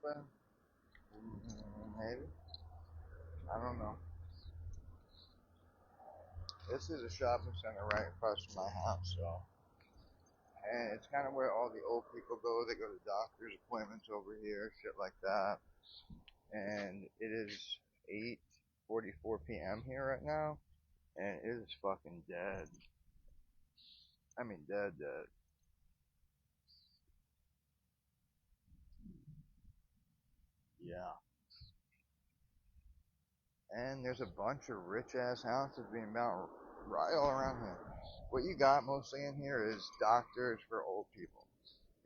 open? Maybe. I don't know. This is a shopping center right across from my house, so. And it's kind of where all the old people go. They go to doctor's appointments over here, shit like that. And it is 8:44 p.m. here right now, and it is fucking dead. I mean, dead, dead. Yeah. And there's a bunch of rich ass houses being built right all around here. What you got mostly in here is doctors for old people.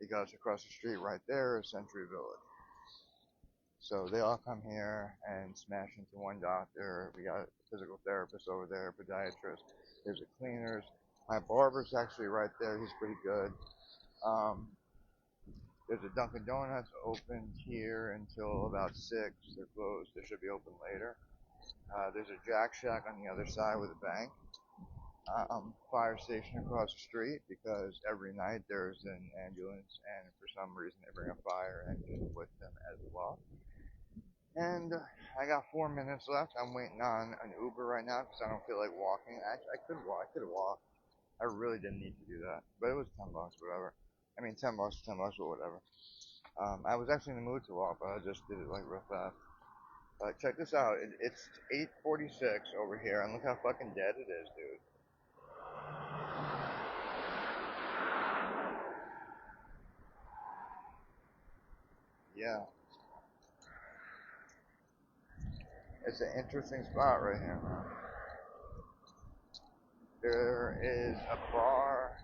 Because across the street right there is Century Village. So they all come here and smash into one doctor. We got a physical therapist over there, podiatrist. There's a cleaners. My barber's actually right there. He's pretty good. Um, there's a Dunkin' Donuts open here until about 6. They're closed. They should be open later. There's a Jack Shack on the other side with a bank. Fire station across the street because every night there's an ambulance and for some reason they bring a fire engine with them as well. And I got 4 minutes left. I'm waiting on an Uber right now because I don't feel like walking. Actually, I could walk. I could have walked. I really didn't need to do that, but it was $10, whatever. I mean, $10, $10, but whatever. I was actually in the mood to walk, but I just did it like real fast. Check this out. It's 8:46 over here, and look how fucking dead it is, dude. Yeah, it's an interesting spot right here, man. There is a bar,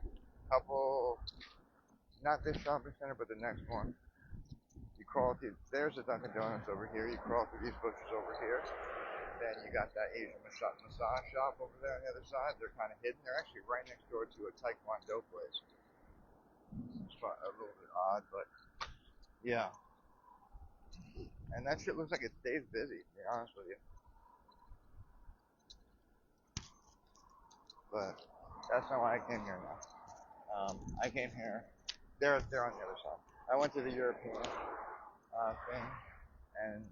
couple, not this shopping center, but the next one. You crawl through, there's a Dunkin' Donuts over here. You crawl through these bushes over here. Then you got that Asian massage shop over there on the other side. They're kind of hidden. They're actually right next door to a Taekwondo place. It's a little bit odd, but yeah. And that shit looks like it stays busy, to be honest with you. But that's not why I came here now. I came here. They're on the other side. I went to the European thing, and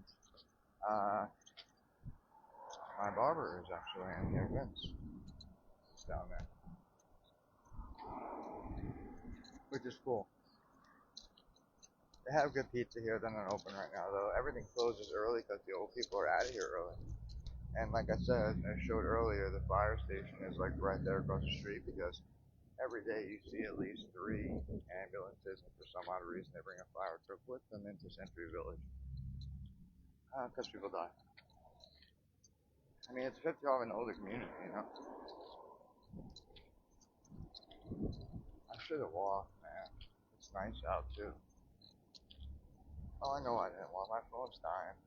uh, my barber is actually in here. Vince is down there, which is cool. They have good pizza here. They're not open right now though. Everything closes early because the old people are out of here early. And like I said, I showed earlier, the fire station is like right there across the street because every day you see at least 3 ambulances, and for some odd reason they bring a fire truck with them into Century Village because people die. I mean, it's good to have an older community, you know. I should have walked, man. It's nice out too. Oh, I know I didn't walk. My phone's dying,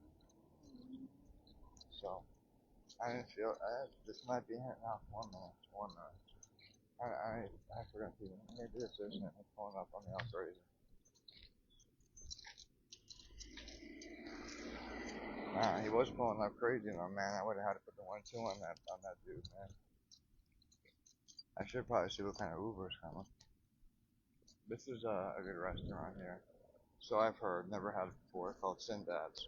so I didn't feel. This might be hitting off 1 minute. 1 minute. I forgot to. Maybe this isn't it. Pulling up on the outside. Nah, he was pulling up crazy though, man. I would have had to put the 1-2 on that dude, man. I should probably see what kind of Uber is coming. This is a good restaurant here. So I've heard, never had it before, called Sinbad's.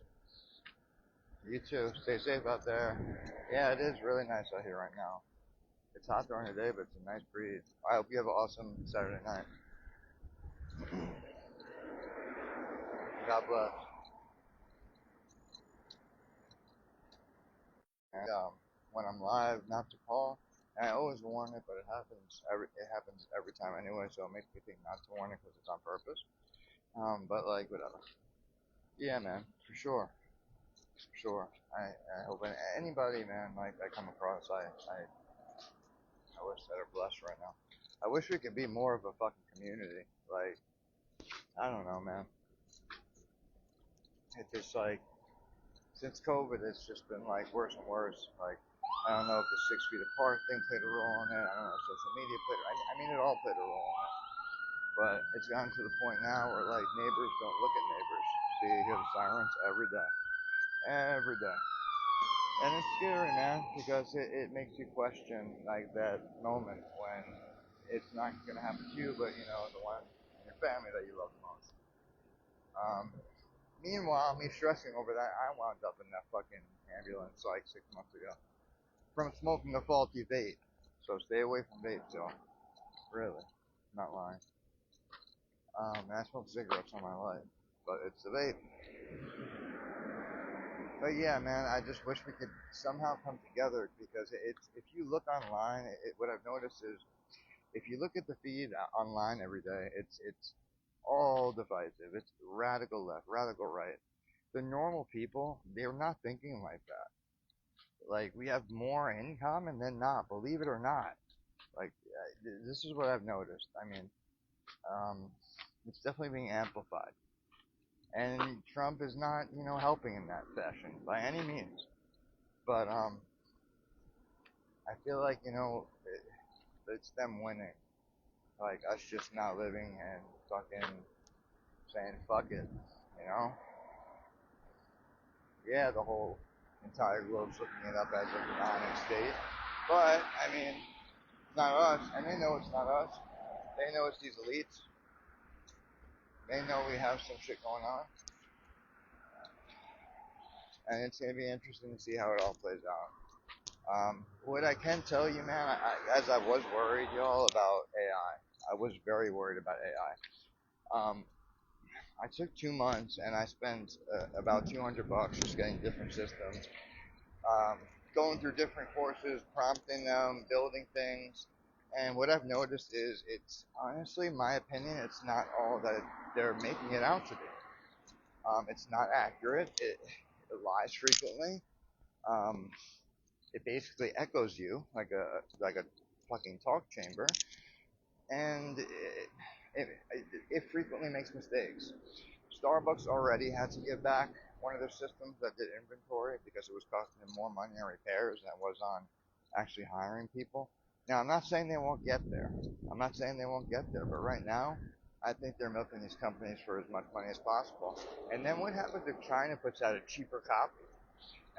You too. Stay safe out there. Yeah, it is really nice out here right now. It's hot during the day, but it's a nice breeze. I hope you have an awesome Saturday night. God bless. And when I'm live, not to call. And I always warn it, but it happens every time anyway, so it makes me think not to warn it because it's on purpose. But like whatever. Yeah, man, for sure, for sure. I hope anybody, man, like I come across, I wish that are blessed right now. I wish we could be more of a fucking community. Like I don't know, man. It's just like since COVID, it's just been like worse and worse. Like I don't know if the 6 feet apart thing played a role in it. I don't know if social media played. I mean, it all played a role in it. But it's gotten to the point now where like neighbors don't look at neighbors. So you hear the sirens every day, and it's scary, man, because it makes you question like that moment when it's not gonna happen to you, but you know the one in your family that you love the most. Um, Meanwhile, me stressing over that, I wound up in that fucking ambulance like 6 months ago from smoking a faulty vape. So stay away from vapes, y'all. Really, not lying. I smoked cigarettes all my life, but it's the vape. But yeah, man, I just wish we could somehow come together because it's if you look online, what I've noticed is if you look at the feed online every day, it's all divisive. It's radical left, radical right. The normal people, they're not thinking like that. Like we have more in common than not, believe it or not. Like this is what I've noticed. I mean, um, it's definitely being amplified, and Trump is not, helping in that fashion by any means. But I feel like it's them winning, like us just not living and fucking saying fuck it, you know? Yeah, the whole entire globe's looking it up as a non state, but I mean, it's not us, and they know it's not us. They know it's these elites. They know we have some shit going on, and it's gonna be interesting to see how it all plays out. What I can tell you, man, as I was worried, y'all, about AI, I was very worried about AI. I took 2 months and I spent about $200 just getting different systems, um, going through different courses, prompting them, building things. And what I've noticed is it's honestly, my opinion, it's not all that they're making it out to be. It's not accurate. It lies frequently. Um, it basically echoes you like a fucking talk chamber, and it frequently makes mistakes. Starbucks already had to give back one of their systems that did inventory because it was costing them more money on repairs than it was on actually hiring people. Now, I'm not saying they won't get there. I'm not saying they won't get there, but right now, I think they're milking these companies for as much money as possible. And then what happens if China puts out a cheaper copy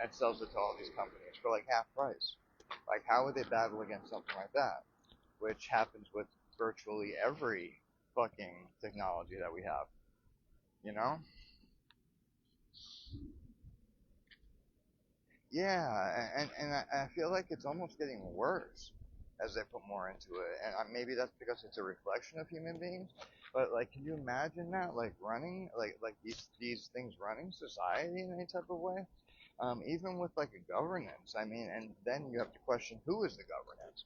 and sells it to all these companies for like half price? Like, how would they battle against something like that? Which happens with virtually every fucking technology that we have, you know? Yeah, and I feel like it's almost getting worse as they put more into it. And maybe that's because it's a reflection of human beings. But like, can you imagine that? Like running, like these things running society in any type of way? Even with like a governance. I mean, and then you have to question who is the governance.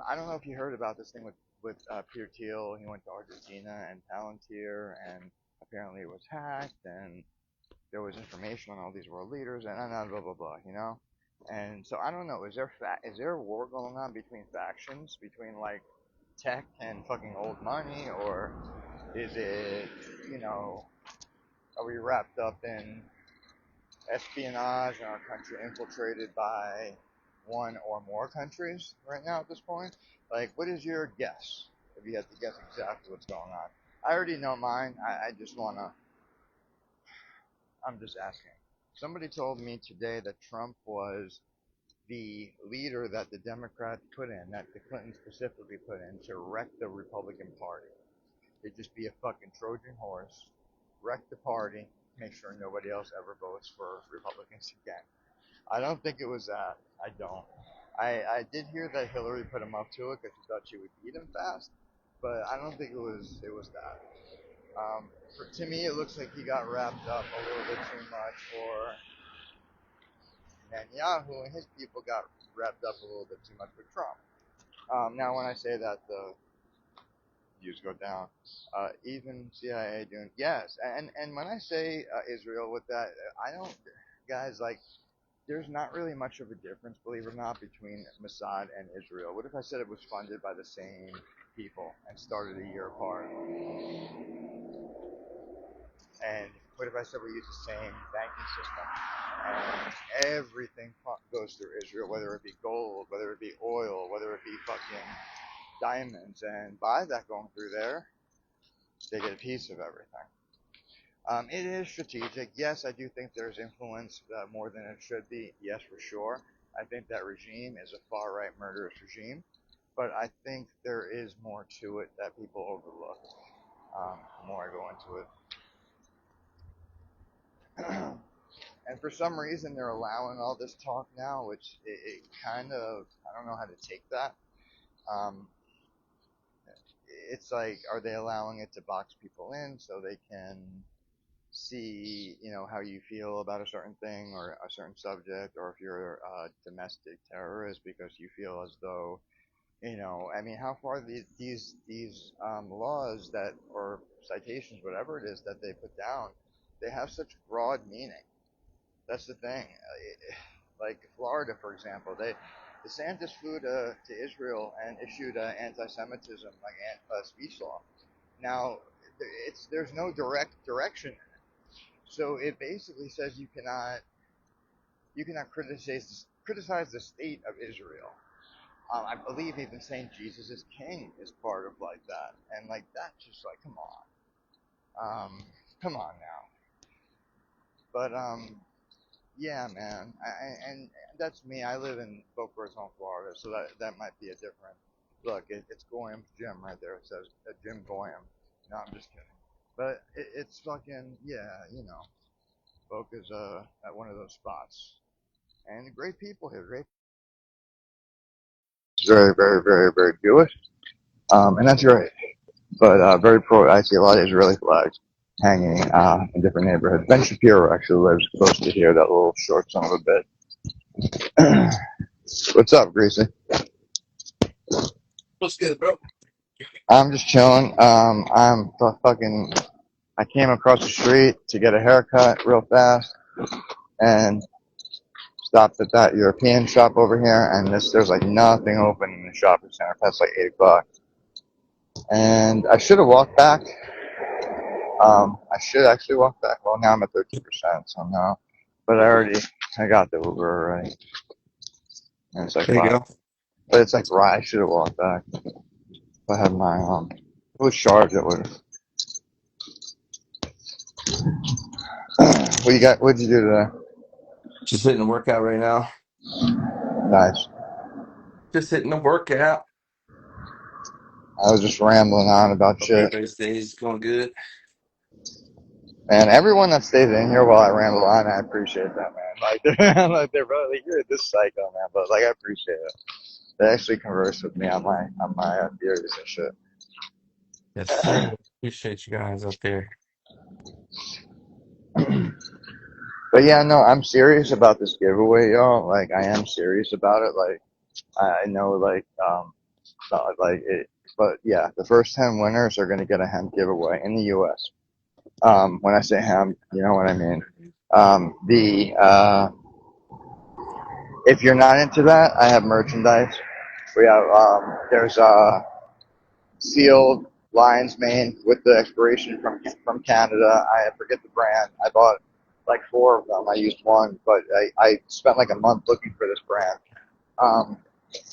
I don't know if you heard about this thing with Peter Thiel. He went to Argentina and Palantir, and apparently it was hacked, and there was information on all these world leaders, and blah blah blah. And so I don't know. Is there a war going on between factions, between like tech and fucking old money, or is it, you know, are we wrapped up in espionage and our country infiltrated by one or more countries right now at this point? Like, what is your guess? If you had to guess exactly what's going on, I already know mine. I just wanna. I'm just asking. Somebody told me today that Trump was the leader that the Democrats put in, that the Clintons specifically put in to wreck the Republican Party. They'd just be a fucking Trojan horse, wreck the party, make sure nobody else ever votes for Republicans again. I don't think it was that. I don't. I did hear that Hillary put him up to it because she thought she would beat him fast, but I don't think it was that. To me, it looks like he got wrapped up a little bit too much for Netanyahu, and his people got wrapped up a little bit too much with Trump. Now, when I say that, the views go down. Even CIA doing yes, and when I say Israel with that, I don't, guys, like there's not really much of a difference, believe it or not, between Mossad and Israel. What if I said it was funded by the same people and started a year apart? And what if I said we use the same banking system? And everything goes through Israel, whether it be gold, whether it be oil, whether it be fucking diamonds. And by that going through there, they get a piece of everything. It is strategic. Yes, I do think there's influence more than it should be. Yes, for sure. I think that regime is a far-right murderous regime. But I think there is more to it that people overlook the more I go into it. And for some reason, they're allowing all this talk now, which it kind of, I don't know how to take that. Um, it's like, are they allowing it to box people in so they can see, how you feel about a certain thing or a certain subject, or if you're a domestic terrorist because you feel as though, I mean, how far these laws that or citations, whatever it is that they put down, they have such broad meaning. That's the thing. Like Florida, for example, DeSantis flew to Israel and issued an anti-Semitism like speech law. Now, there's no direct direction. So it basically says you cannot criticize the state of Israel. I believe even saying Jesus is king is part of like that, and like that's just like come on now. But yeah, man, and that's me. I live in Boca Raton, Florida, so that might be a different look. It's Goyam's gym right there. It says Jim Goyam. No, I'm just kidding. But it's fucking yeah, Boca's at one of those spots, and great people here. Great, very, very, very, very Jewish, and that's great. But very pro. I see a lot of Israeli flags hanging in different neighborhoods. Ben Shapiro actually lives close to here. That little short son of a bit. What's up, Greasy? What's good, bro? I'm just chilling. Fucking. I came across the street to get a haircut real fast, and stopped at that European shop over here. And there's like nothing open in the shopping center past like 8 o'clock. And I should have walked back. I should actually walk back. Well, now I'm at 13%, so no. But I got the Uber already. And it's like There you five. go. But it's like right. I should have walked back. If I had my it was charged. It would. What you got? What'd you do today? Just hitting a workout right now. Nice. Just hitting a workout. I was just rambling on about Hope shit. everybody's day is going good. And everyone that stays in here while I ramble on, I appreciate that, man. Like, they're really, you're this psycho, man. But like, I appreciate it. They actually converse with me on my theories and shit. Yes, sir. Appreciate you guys up there. But yeah, no, I'm serious about this giveaway, y'all. Like, I am serious about it. Like, I know, like it. But yeah, the first 10 winners are gonna get a hemp giveaway in the U.S. When I say hemp, you know what I mean. If you're not into that, I have merchandise. We have there's sealed lion's mane with the expiration from Canada. I forget the brand. I bought like 4 of them. I used one, but I spent like a month looking for this brand. Um,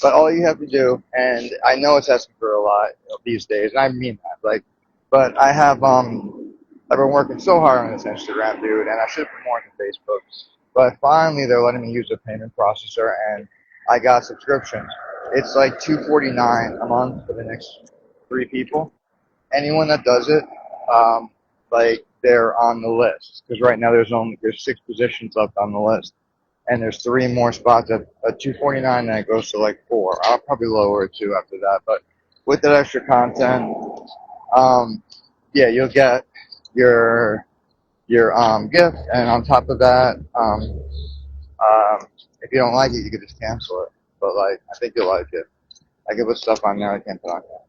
but all you have to do, and I know it's asking for a lot these days, and I mean that, like, but I've been working so hard on this Instagram, dude, and I should have put more into Facebook. But finally, they're letting me use a payment processor, and I got subscriptions. It's like $2.49 a month for the next 3 people. Anyone that does it, like they're on the list because right now there's 6 positions left on the list, and there's 3 more spots at 2.49, and it goes to like 4. I'll probably lower it too after that, but with that extra content, yeah, you'll get your gift, and on top of that, if you don't like it, you could just cancel it. But like, I think you'll like it. I could put stuff on there I can't put on there.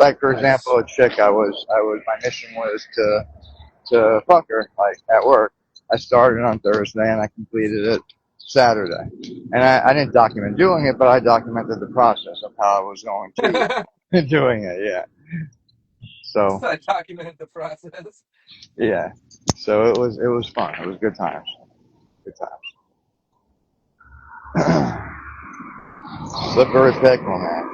Like for Nice. example, a chick my mission was to fuck her like at work. I started on Thursday and I completed it Saturday. And I didn't document doing it, but I documented the process of how I was going to doing it. Yeah. So I documented the process. yeah. So it was fun. It was good times. Good times. Slippery pickle, man.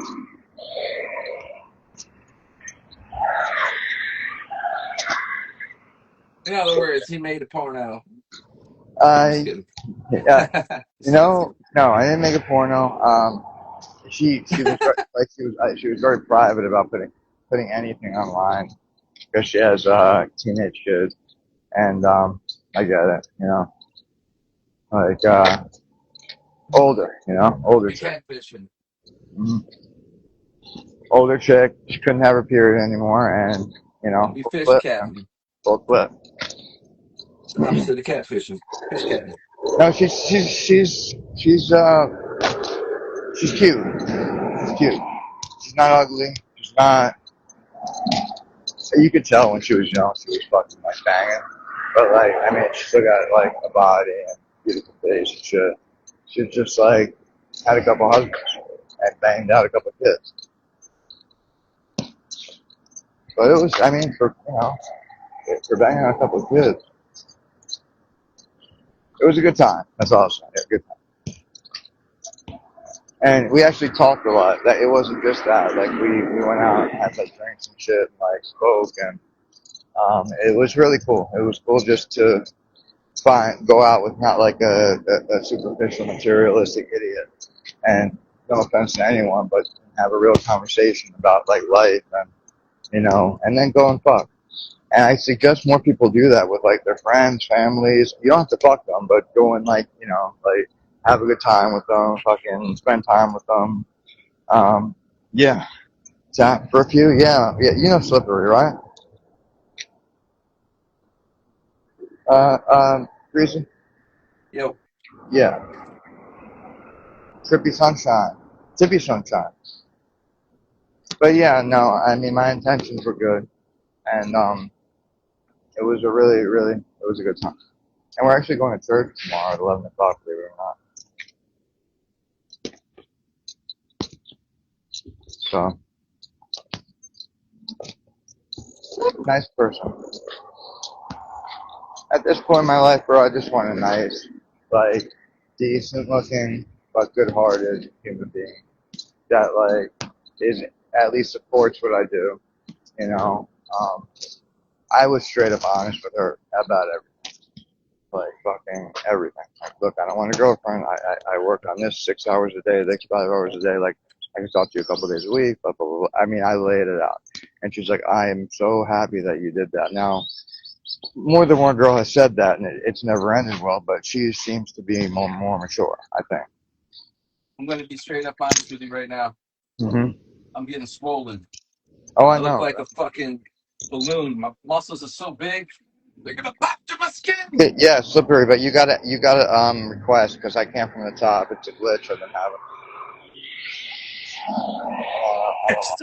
In other words, he made a porno. I'm just I kidding. yeah. Just messing. No, I didn't make a porno. She was like she was very private about putting anything online because she has teenage kids. And I get it, you know, like older, you know, older You're chick. catfishing. Mhm. Older chick, she couldn't have her period anymore, and you know, You full fish clip, man, catting. full clip. It's the opposite of catfishing. Fish catting. No, she's cute. She's cute. She's not ugly. She's not. You could tell when she was young, she was fucking like banging. But like, I mean, she still got like a body and beautiful face and shit. She just like had a couple husbands and banged out a couple kids. But it was, I mean, for you know, for banging out a couple of kids, it was a good time. That's all I'm saying. It was a good time. And we actually talked a lot. That it wasn't just that. Like we went out and had like drinks and shit and like spoke and it was really cool. It was cool just to go out with not like a superficial materialistic idiot. And no offense to anyone, but have a real conversation about like life and you know, and then go and fuck. And I suggest more people do that with like their friends, families. You don't have to fuck them, but go and like, you know, like have a good time with them, fucking spend time with them. Um, yeah. For a few, yeah. You know Slippery, right? Reason? Yo, Yeah. Trippy Sunshine. Tippy Sunshine. But yeah, no, I mean my intentions were good, and it was a it was a good time. And we're actually going to church tomorrow at 11 o'clock, believe it or not. So nice person. At this point in my life, bro, I just want a nice, like, decent looking but good hearted human being that like is at least supports what I do. You know, I was straight up honest with her about everything, like fucking everything. Like, look, I don't want a girlfriend. I work on this 6 hours a day, next 5 hours a day. Like, I can talk to you a couple days a week. Blah, blah, blah, blah. I mean, I laid it out, and she's like, I am so happy that you did that. Now, more than one girl has said that, and it's never ended well. But she seems to be more mature, I think. I'm going to be straight up honest with you right now. Hmm. I'm getting swollen. Oh, I I look know. like a fucking balloon. My muscles are so big, they're going to pop through my skin. Yeah, slippery, but you gotta request because I came from the top. It's a glitch I've been having. It's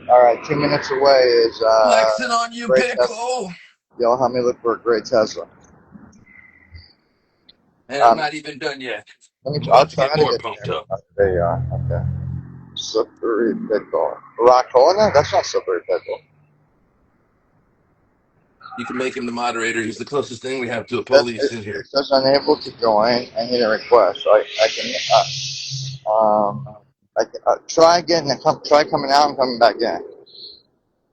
All right, 2 minutes away is flexing on you, great Tesla. Pickle. Y'all help me look for a great Tesla. And I'm not even done yet. I'm I'll about to try get to more get pumped there. up. Oh, there you are. Okay. Slippery pickle. Rockona? That's not slippery pickle. You can make him the moderator. He's the closest thing we have to a That's police in here. it says unable to join. I need a request. So I can try again and try coming out and coming back in.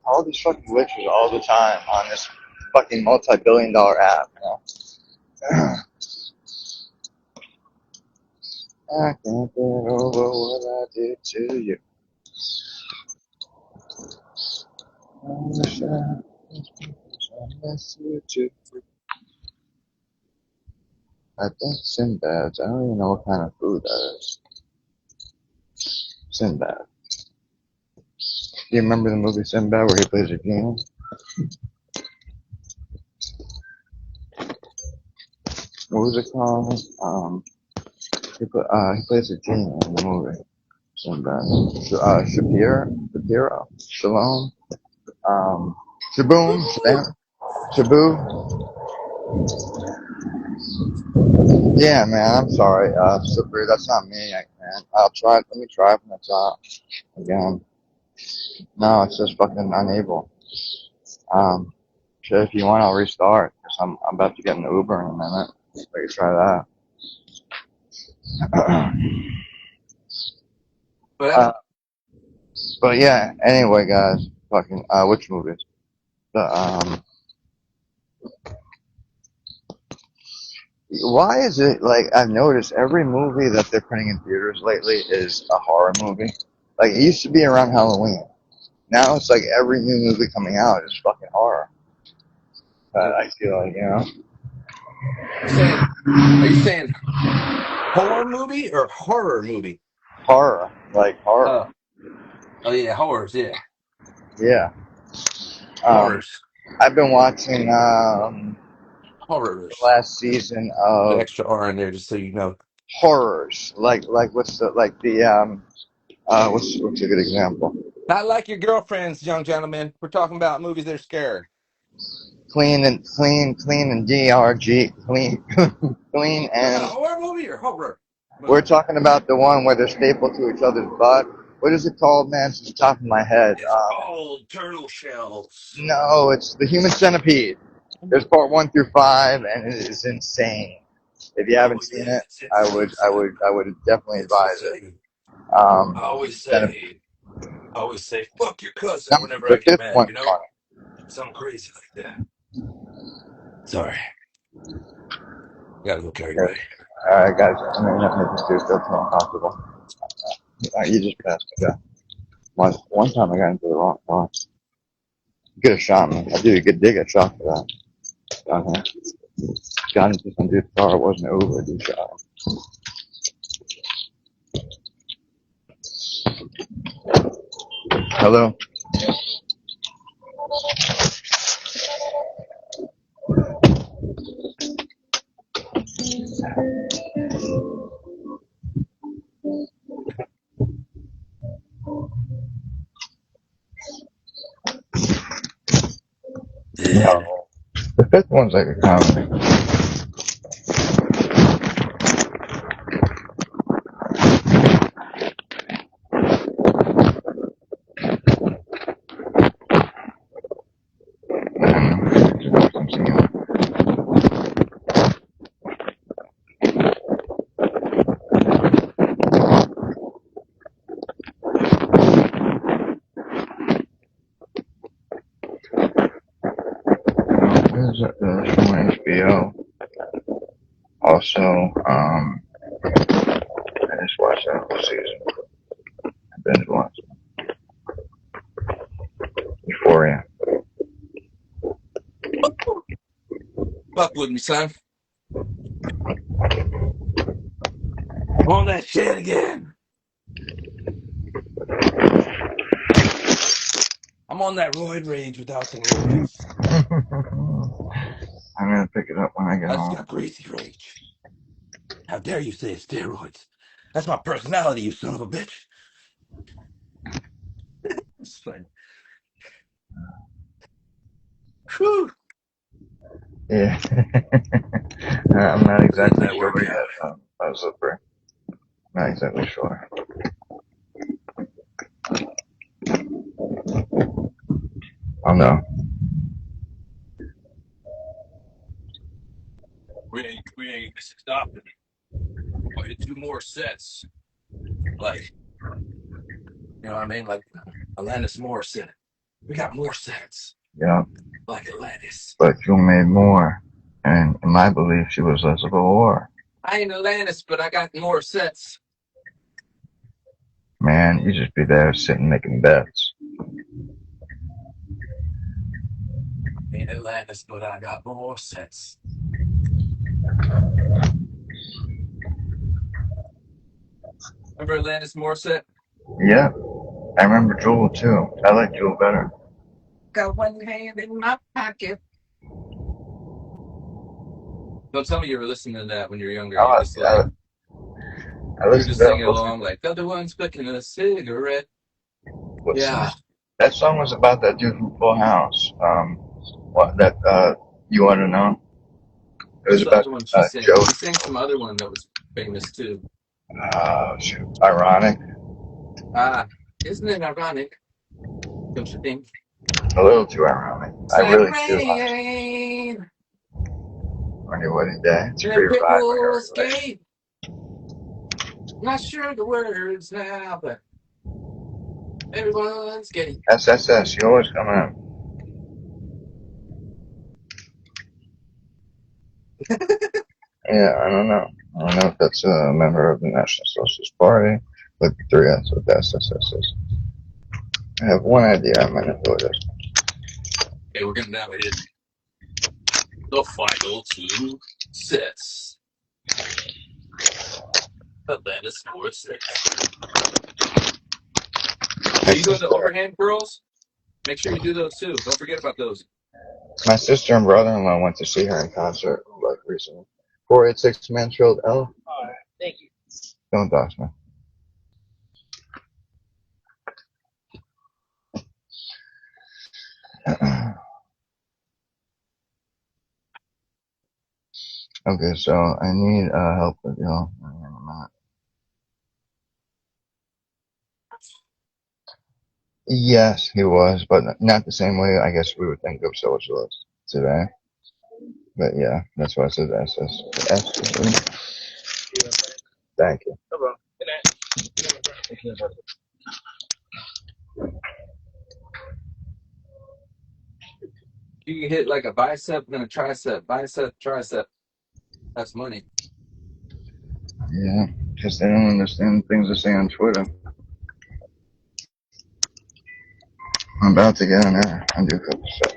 All these fucking glitches all the time on this fucking multi-billion-dollar app. You know? I can't get over what I did to you. I wish I miss you too. I think Sinbad's. I don't even know what kind of food that is. Sinbad. Do you remember the movie Sinbad where he plays a genie? What was it called? He plays a genie in the movie Sinbad. Shapiro, Shalom, Shaboom, Shabu. Yeah, man, I'm sorry, Slippery, that's not me, man. Let me try from the top again. No, it's just fucking unable. Shit, if you want, I'll restart, because I'm about to get in the Uber in a minute. We can try that. But uh, but yeah, anyway, guys, fucking, which movies? The, why is it, like, I've noticed every movie that they're putting in theaters lately is a horror movie. Like, it used to be around Halloween. Now it's like every new movie coming out is fucking horror. But I feel like, Are you saying horror movie or horror movie? horror, like horror. Oh, oh yeah, horrors, yeah, Yeah. Um, horrors, I've been watching the horrors. last season Put of extra R in there just so you know. horrors. Like what's a good example? Not like your girlfriends, young gentlemen. We're talking about movies that are scary. Clean and DRG, clean, clean Talking about a and. horror movie or horror We're movie? talking about the one where they're stapled to each other's butt. What is it called, man? It's the top of my head. It's called Turtle Shells. No, it's the Human Centipede. There's part 1 through 5, and it is insane. If you Oh haven't seen yeah, it, it's I insane, would, I son. would, I would definitely It's advise it. insane. Human Centipede. I always say, fuck your cousin Number, whenever I the get fifth mad, one's you know? funny. Something crazy like that. Sorry. Gotta go carry Okay. away. All right, guys. I'm gonna have to make this dude feel too uncomfortable. You just passed me. Yeah. One time I got into the wrong car. Get a shot, man. I do a good dig a shot for that. Down here. Got into some dude's car. It wasn't over. Dude shot him. Hello. Yeah. No. The fifth one's like a comedy. There's a show on HBO. Also, I just watched that whole season. I binge watched Euphoria. Fuck with me, son. I'm on that shit again. I'm on that roid rage without the roids. I'm gonna pick it up when I get I just home. got crazy rage. How dare you say it's steroids? That's my personality, you son of a bitch. It's fine. Whew. Yeah. I'm not Getting exactly that sure workout. yet. Zipper. Not exactly sure. Oh no. We ain't stopping. Why you do more sets? Like, you know what I mean? Like Alanis Morissette. We got more sets. Yeah. Like Alanis. But you made more. And in my belief, she was less of a whore. I ain't Alanis, but I got more sets. Man, you just be there sitting making bets. Ain't Atlantis, but I got more sets. Remember Atlantis Morissette? Yeah. I remember Jewel too. I like Jewel better. Got one hand in my pocket. Don't tell me you were listening to that when you were younger. I, You just like you were listened just to that singing most. along like the other one's flicking a cigarette. What song? Yeah. That song was about that dude from Full House. What that you want to know? It was What's the about other one she sang? Joe. She sang some other one that was famous too. Shoot, ironic, Isn't it ironic? Don't you think? a little too ironic. It's I like really do. rain On your wedding day, it's a and great ride when you're people in a relationship. skate. Not sure the words now, but everyone's getting. SSS, you always come in. Yeah, I don't know. I don't know if that's a member of the National Socialist Party. Look at 3S with SSS is. I have one idea. I might not do it. Okay, we're getting that way. The final two sets. Atlanta Sports 6. Are you doing the overhand curls? Make sure you do those too. Don't forget about those. My sister and brother-in-law went to see her in concert like recently. 486 Mansfield L. All right. Thank you. Don't dox me. Okay, so I need help with y'all. Yes, he was, but not the same way I guess we would think of socialists today. But yeah, that's why I said SS. Thank you. No problem. Good night. You can hit like a bicep and a tricep. Bicep, tricep. That's money. Yeah, because they don't understand things they say on Twitter. I'm about to get in there and do a couple sets.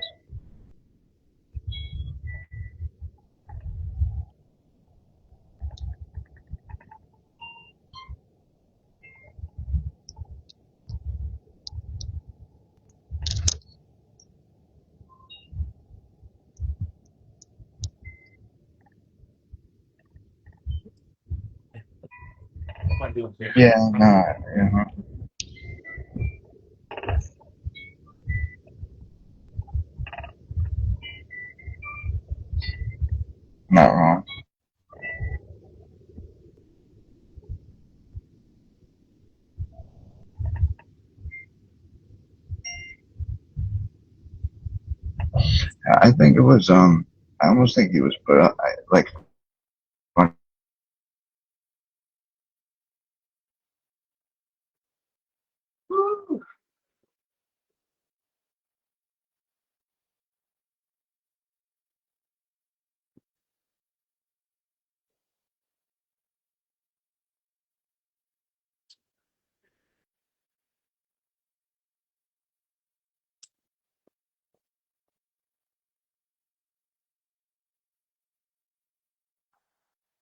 What am I doing here? Yeah, no, yeah, not wrong. I think it was I almost think he was put up like